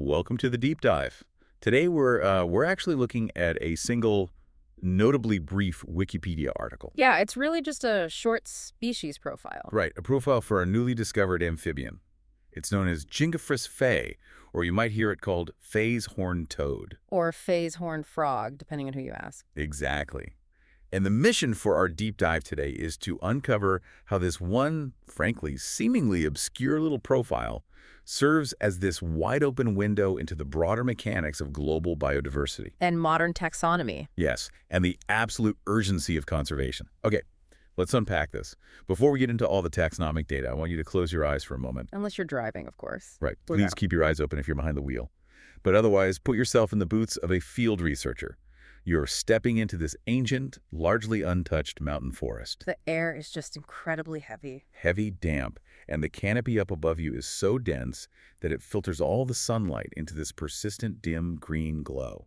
Welcome to the deep dive. Today we're actually looking at a single, notably brief Wikipedia article. Yeah, it's really just a short species profile. Right, a profile for a newly discovered amphibian. It's known as Jingophrys feii, or you might hear it called Fei's horned toad. Or Fei's horned frog, depending on who you ask. Exactly. And the mission for our deep dive today is to uncover how this one, frankly, seemingly obscure little profile serves as this wide-open window into the broader mechanics of global biodiversity. And modern taxonomy. Yes, and the absolute urgency of conservation. Okay, let's unpack this. Before we get into all the taxonomic data, I want you to close your eyes for a moment. Unless you're driving, of course. Right, please keep your eyes open if you're behind the wheel. But otherwise, put yourself in the boots of a field researcher. You're stepping into this ancient, largely untouched mountain forest. The air is just incredibly heavy. Heavy, damp, and the canopy up above you is so dense that it filters all the sunlight into this persistent, dim green glow.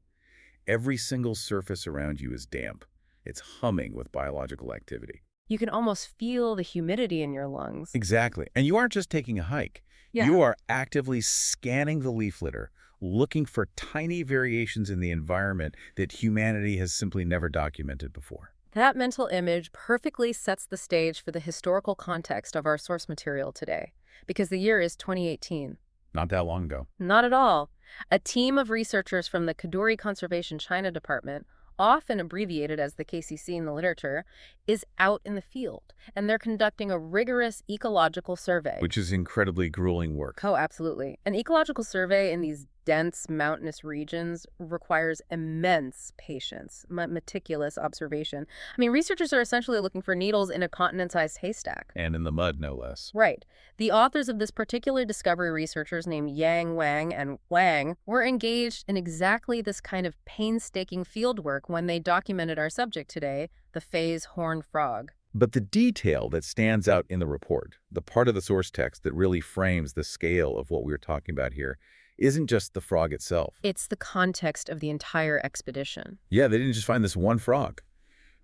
Every single surface around you is damp. It's humming with biological activity. You can almost feel the humidity in your lungs. Exactly. And you aren't just taking a hike. Yeah. You are actively scanning the leaf litter, looking for tiny variations in the environment that humanity has simply never documented before. That mental image perfectly sets the stage for the historical context of our source material today, because the year is 2018. Not that long ago. Not at all. A team of researchers from the Kadoorie Conservation China Department, often abbreviated as the KCC in the literature, is out in the field, and they're conducting a rigorous ecological survey. Which is incredibly grueling work. Oh, absolutely. An ecological survey in these dense mountainous regions requires immense patience, meticulous observation. I mean, researchers are essentially looking for needles in a continent-sized haystack. And in the mud, no less. Right. The authors of this particular discovery, researchers named Yang Wang and Wang, were engaged in exactly this kind of painstaking fieldwork when they documented our subject today, the Fei's horned frog. But the detail that stands out in the report, the part of the source text that really frames the scale of what we're talking about here, isn't just the frog itself. It's the context of the entire expedition. Yeah, they didn't just find this one frog.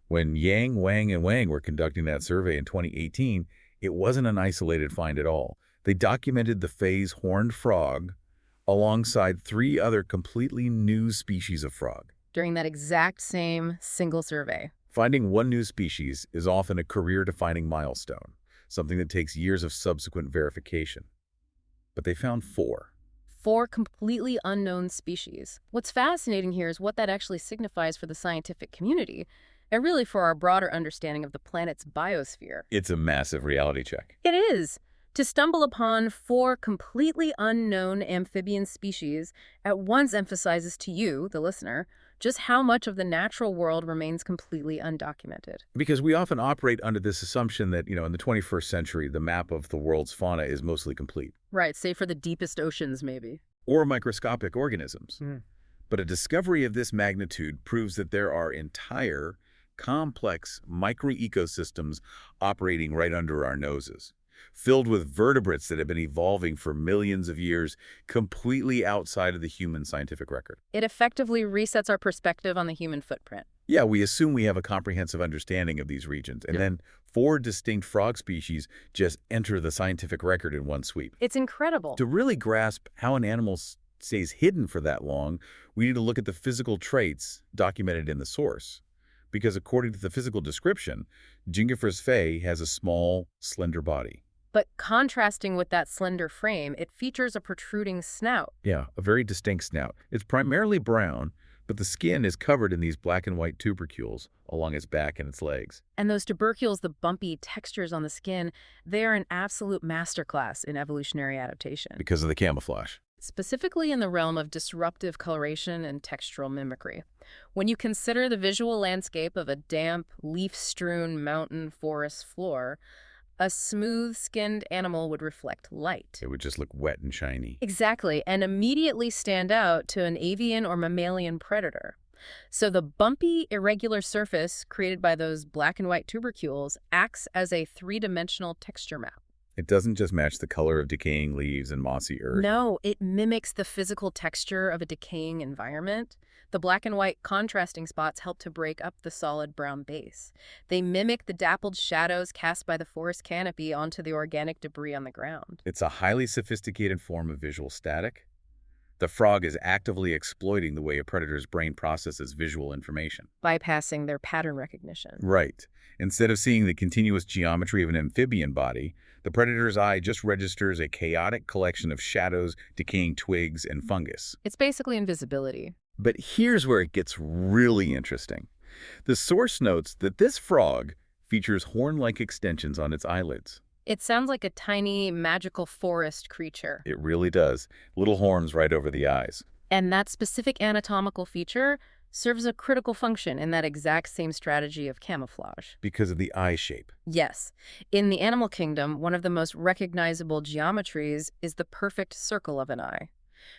When Yang, Wang, and Wang were conducting that survey in 2018, it wasn't an isolated find at all. They documented the Fei's horned frog alongside 3 other completely new species of frog. During that exact same single survey. Finding one new species is often a career-defining milestone, something that takes years of subsequent verification. But they found 4. 4 completely unknown species. What's fascinating here is what that actually signifies for the scientific community, and really for our broader understanding of the planet's biosphere. It's a massive reality check. It is. To stumble upon 4 completely unknown amphibian species at once emphasizes to you, the listener, just how much of the natural world remains completely undocumented. Because we often operate under this assumption that, in the 21st century, the map of the world's fauna is mostly complete. Right, save for the deepest oceans, maybe. Or microscopic organisms. Mm. But a discovery of this magnitude proves that there are entire, complex microecosystems operating right under our noses, filled with vertebrates that have been evolving for millions of years, completely outside of the human scientific record. It effectively resets our perspective on the human footprint. Yeah, we assume we have a comprehensive understanding of these regions, and then 4 distinct frog species just enter the scientific record in one sweep. It's incredible. To really grasp how an animal stays hidden for that long, we need to look at the physical traits documented in the source. Because according to the physical description, Jingophrys feii has a small, slender body. But contrasting with that slender frame, it features a protruding snout. Yeah, a very distinct snout. It's primarily brown, but the skin is covered in these black and white tubercles along its back and its legs. And those tubercles, the bumpy textures on the skin, they are an absolute masterclass in evolutionary adaptation. Because of the camouflage. Specifically in the realm of disruptive coloration and textural mimicry. When you consider the visual landscape of a damp, leaf-strewn mountain forest floor, a smooth-skinned animal would reflect light. It would just look wet and shiny. Exactly, and immediately stand out to an avian or mammalian predator. So the bumpy, irregular surface created by those black and white tubercules acts as a 3-dimensional texture map. It doesn't just match the color of decaying leaves and mossy earth. No, it mimics the physical texture of a decaying environment. The black and white contrasting spots help to break up the solid brown base. They mimic the dappled shadows cast by the forest canopy onto the organic debris on the ground. It's a highly sophisticated form of visual static, The frog is actively exploiting the way a predator's brain processes visual information. bypassing their pattern recognition. Right. Instead of seeing the continuous geometry of an amphibian body, the predator's eye just registers a chaotic collection of shadows, decaying twigs, and fungus. It's basically invisibility. But here's where it gets really interesting. The source notes that this frog features horn-like extensions on its eyelids. It sounds like a tiny, magical forest creature. It really does. Little horns right over the eyes. And that specific anatomical feature serves a critical function in that exact same strategy of camouflage. Because of the eye shape. Yes. In the animal kingdom, one of the most recognizable geometries is the perfect circle of an eye.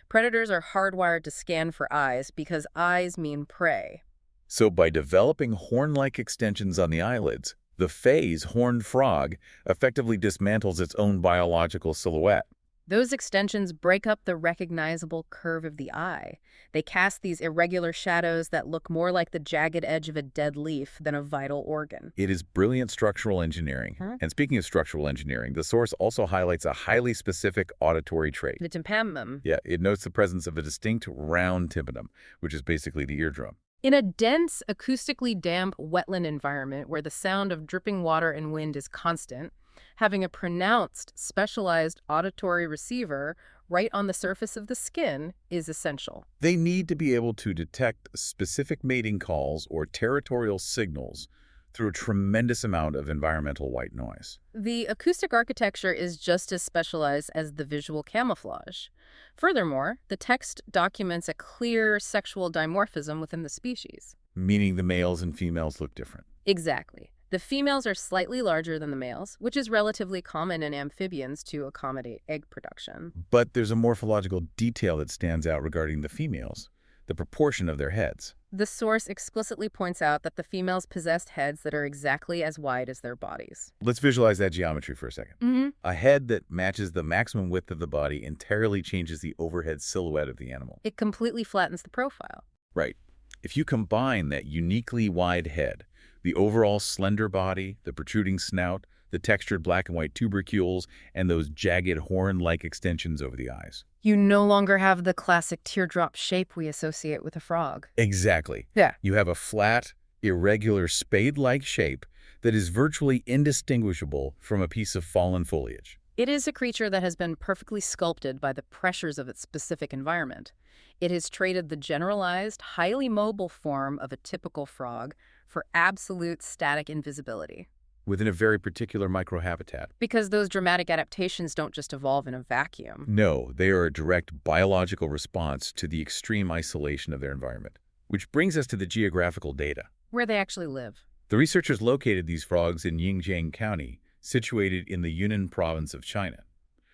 Predators are hardwired to scan for eyes because eyes mean prey. So by developing horn-like extensions on the eyelids, the feis horned frog effectively dismantles its own biological silhouette. Those extensions break up the recognizable curve of the eye. They cast these irregular shadows that look more like the jagged edge of a dead leaf than a vital organ. It is brilliant structural engineering. And speaking of structural engineering, the source also highlights a highly specific auditory trait. The tympanum. Yeah, it notes the presence of a distinct round tympanum, which is basically the eardrum. In a dense, acoustically damp wetland environment where the sound of dripping water and wind is constant, having a pronounced, specialized auditory receiver right on the surface of the skin is essential. They need to be able to detect specific mating calls or territorial signals through a tremendous amount of environmental white noise. The acoustic architecture is just as specialized as the visual camouflage. Furthermore, the text documents a clear sexual dimorphism within the species. Meaning the males and females look different. Exactly. The females are slightly larger than the males, which is relatively common in amphibians to accommodate egg production. But there's a morphological detail that stands out regarding the females, the proportion of their heads. The source explicitly points out that the females possessed heads that are exactly as wide as their bodies. Let's visualize that geometry for a second. A head that matches the maximum width of the body entirely changes the overhead silhouette of the animal. It completely flattens the profile. Right. If you combine that uniquely wide head, the overall slender body, the protruding snout, the textured black and white tubercules, and those jagged horn-like extensions over the eyes. You no longer have the classic teardrop shape we associate with a frog. Exactly. Yeah. You have a flat, irregular, spade-like shape that is virtually indistinguishable from a piece of fallen foliage. It is a creature that has been perfectly sculpted by the pressures of its specific environment. It has traded the generalized, highly mobile form of a typical frog for absolute static invisibility. Within a very particular microhabitat. Because those dramatic adaptations don't just evolve in a vacuum. No, they are a direct biological response to the extreme isolation of their environment. Which brings us to the geographical data. Where they actually live. The researchers located these frogs in Yingjiang County, situated in the Yunnan province of China.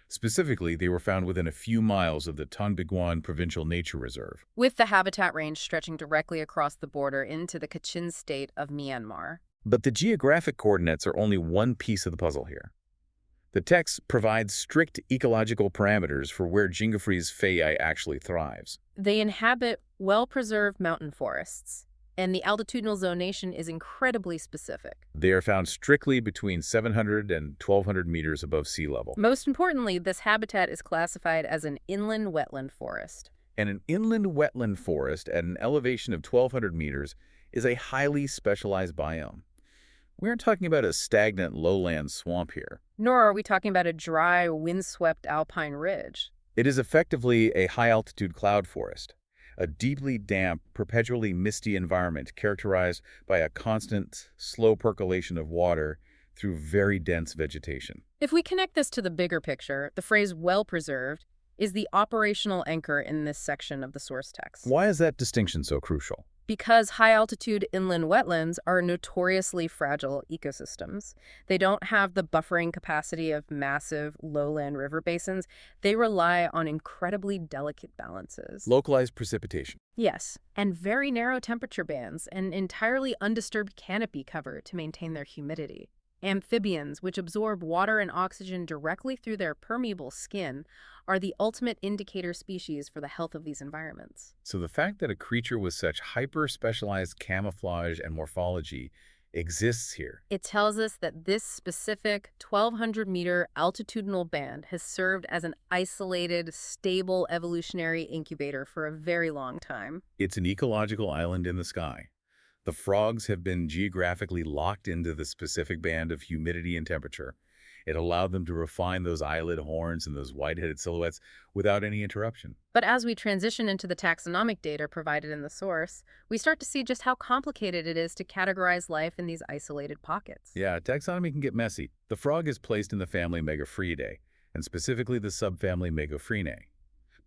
Specifically, they were found within a few miles of the Tongbiguan Provincial Nature Reserve. With the habitat range stretching directly across the border into the Kachin state of Myanmar. But the geographic coordinates are only one piece of the puzzle here. The text provides strict ecological parameters for where Jingophrys feii actually thrives. They inhabit well-preserved mountain forests, and the altitudinal zonation is incredibly specific. They are found strictly between 700 and 1,200 meters above sea level. Most importantly, this habitat is classified as an inland wetland forest. And an inland wetland forest at an elevation of 1,200 meters is a highly specialized biome. We aren't talking about a stagnant lowland swamp here. Nor are we talking about a dry, windswept alpine ridge. It is effectively a high-altitude cloud forest, a deeply damp, perpetually misty environment characterized by a constant, slow percolation of water through very dense vegetation. If we connect this to the bigger picture, the phrase well-preserved is the operational anchor in this section of the source text. Why is that distinction so crucial? Because high-altitude inland wetlands are notoriously fragile ecosystems. They don't have the buffering capacity of massive lowland river basins. They rely on incredibly delicate balances. Localized precipitation. Yes, and very narrow temperature bands and entirely undisturbed canopy cover to maintain their humidity. Amphibians, which absorb water and oxygen directly through their permeable skin, are the ultimate indicator species for the health of these environments. So the fact that a creature with such hyper-specialized camouflage and morphology exists here. It tells us that this specific 1,200-meter altitudinal band has served as an isolated, stable evolutionary incubator for a very long time. It's an ecological island in the sky. The frogs have been geographically locked into the specific band of humidity and temperature. It allowed them to refine those eyelid horns and those white-headed silhouettes without any interruption. But as we transition into the taxonomic data provided in the source, we start to see just how complicated it is to categorize life in these isolated pockets. Yeah, taxonomy can get messy. The frog is placed in the family Megaphridae, and specifically the subfamily Megophrinae.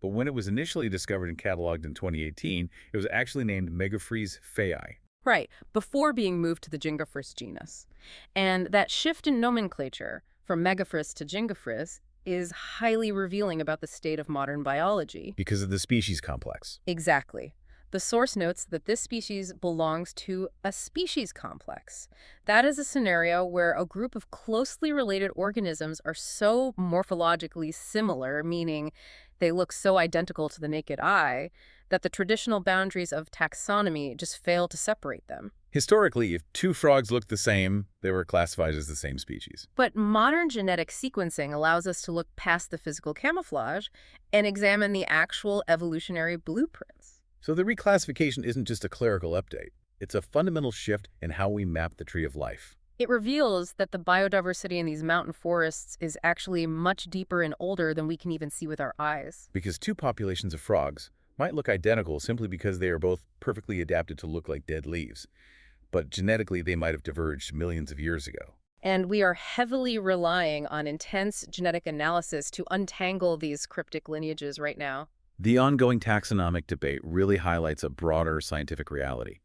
But when it was initially discovered and cataloged in 2018, it was actually named Megaphries feii. Right, before being moved to the Jingophrys genus. And that shift in nomenclature from Megaphris to Jingophrys is highly revealing about the state of modern biology. Because of the species complex. Exactly. The source notes that this species belongs to a species complex. That is a scenario where a group of closely related organisms are so morphologically similar, meaning they look so identical to the naked eye, that the traditional boundaries of taxonomy just fail to separate them. Historically, if two frogs looked the same, they were classified as the same species. But modern genetic sequencing allows us to look past the physical camouflage and examine the actual evolutionary blueprints. So the reclassification isn't just a clerical update. It's a fundamental shift in how we map the tree of life. It reveals that the biodiversity in these mountain forests is actually much deeper and older than we can even see with our eyes. Because two populations of frogs might look identical simply because they are both perfectly adapted to look like dead leaves. But genetically, they might have diverged millions of years ago. And we are heavily relying on intense genetic analysis to untangle these cryptic lineages right now. The ongoing taxonomic debate really highlights a broader scientific reality.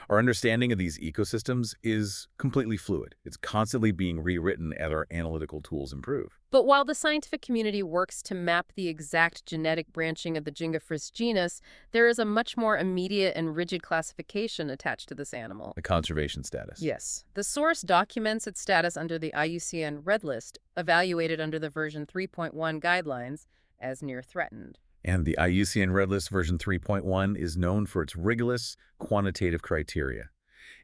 Our understanding of these ecosystems is completely fluid. It's constantly being rewritten as our analytical tools improve. But while the scientific community works to map the exact genetic branching of the Jingophrys genus, there is a much more immediate and rigid classification attached to this animal. The conservation status. Yes. The source documents its status under the IUCN Red List, evaluated under the version 3.1 guidelines as near threatened. And the IUCN Red List version 3.1 is known for its rigorous quantitative criteria.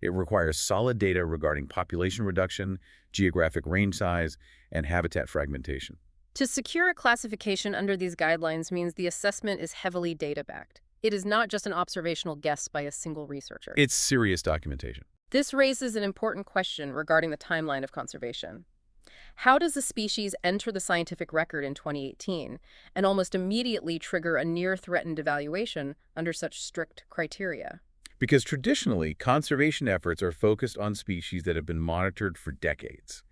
It requires solid data regarding population reduction, geographic range size, and habitat fragmentation. To secure a classification under these guidelines means the assessment is heavily data-backed. It is not just an observational guess by a single researcher. It's serious documentation. This raises an important question regarding the timeline of conservation. How does a species enter the scientific record in 2018 and almost immediately trigger a near-threatened evaluation under such strict criteria? Because traditionally, conservation efforts are focused on species that have been monitored for decades.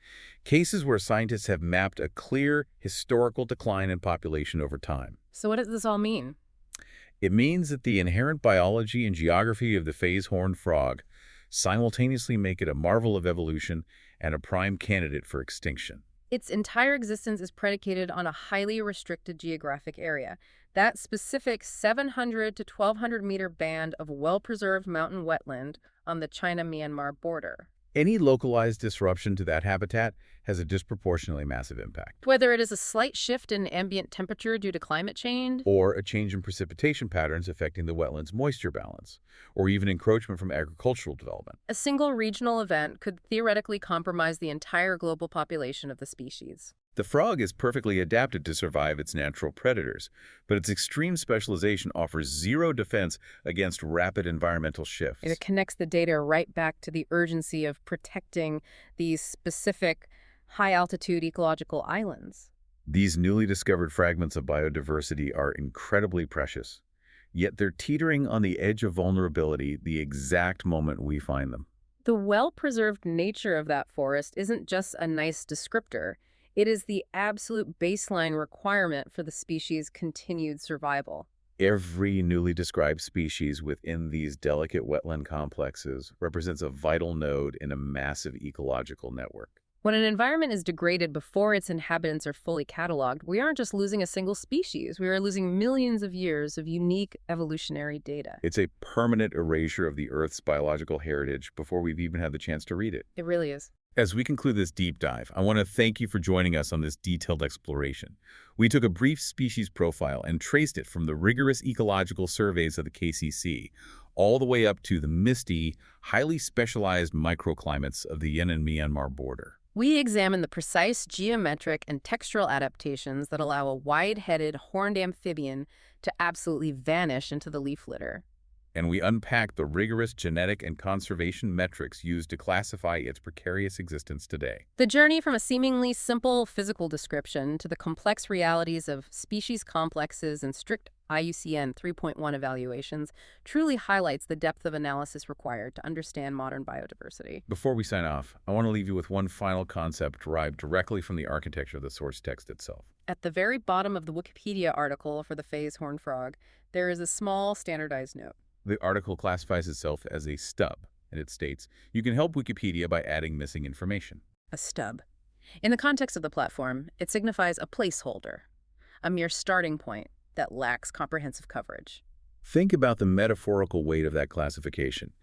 Cases where scientists have mapped a clear historical decline in population over time. So what does this all mean? It means that the inherent biology and geography of the phase horned frog simultaneously make it a marvel of evolution and a prime candidate for extinction. Its entire existence is predicated on a highly restricted geographic area. That specific 700 to 1,200 meter band of well-preserved mountain wetland on the China-Myanmar border. Any localized disruption to that habitat has a disproportionately massive impact. Whether it is a slight shift in ambient temperature due to climate change, Or a change in precipitation patterns affecting the wetland's moisture balance, or even encroachment from agricultural development. a single regional event could theoretically compromise the entire global population of the species. The frog is perfectly adapted to survive its natural predators, but its extreme specialization offers zero defense against rapid environmental shifts. It connects the data right back to the urgency of protecting these specific high-altitude ecological islands. These newly discovered fragments of biodiversity are incredibly precious, yet they're teetering on the edge of vulnerability the exact moment we find them. The well-preserved nature of that forest isn't just a nice descriptor. It is the absolute baseline requirement for the species' continued survival. Every newly described species within these delicate wetland complexes represents a vital node in a massive ecological network. When an environment is degraded before its inhabitants are fully cataloged, we aren't just losing a single species. We are losing millions of years of unique evolutionary data. It's a permanent erasure of the Earth's biological heritage before we've even had the chance to read it. It really is. As we conclude this deep dive, I want to thank you for joining us on this detailed exploration. We took a brief species profile and traced it from the rigorous ecological surveys of the KCC, all the way up to the misty, highly specialized microclimates of the Yen and Myanmar border. We examine the precise geometric and textural adaptations that allow a wide-headed horned amphibian to absolutely vanish into the leaf litter. And we unpack the rigorous genetic and conservation metrics used to classify its precarious existence today. The journey from a seemingly simple physical description to the complex realities of species complexes and strict IUCN 3.1 evaluations truly highlights the depth of analysis required to understand modern biodiversity. Before we sign off, I want to leave you with one final concept derived directly from the architecture of the source text itself. At the very bottom of the Wikipedia article for the feis horned frog, there is a small standardized note. The article classifies itself as a stub, and it states, you can help Wikipedia by adding missing information. A stub. In the context of the platform, it signifies a placeholder, a mere starting point that lacks comprehensive coverage. Think about the metaphorical weight of that classification.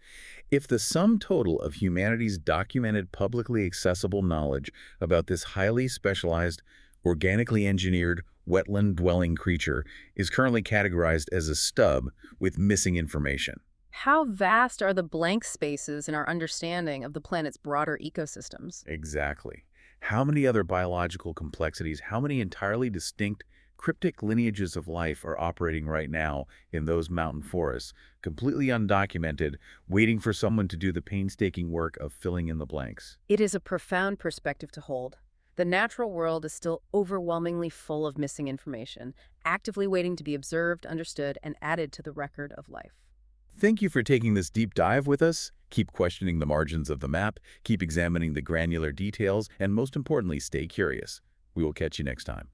If the sum total of humanity's documented publicly accessible knowledge about this highly specialized, organically engineered, wetland-dwelling creature is currently categorized as a stub with missing information. How vast are the blank spaces in our understanding of the planet's broader ecosystems? Exactly. How many other biological complexities, how many entirely distinct, cryptic lineages of life are operating right now in those mountain forests, completely undocumented, waiting for someone to do the painstaking work of filling in the blanks? It is a profound perspective to hold. The natural world is still overwhelmingly full of missing information, actively waiting to be observed, understood, and added to the record of life. Thank you for taking this deep dive with us. Keep questioning the margins of the map, keep examining the granular details, and most importantly, stay curious. We will catch you next time.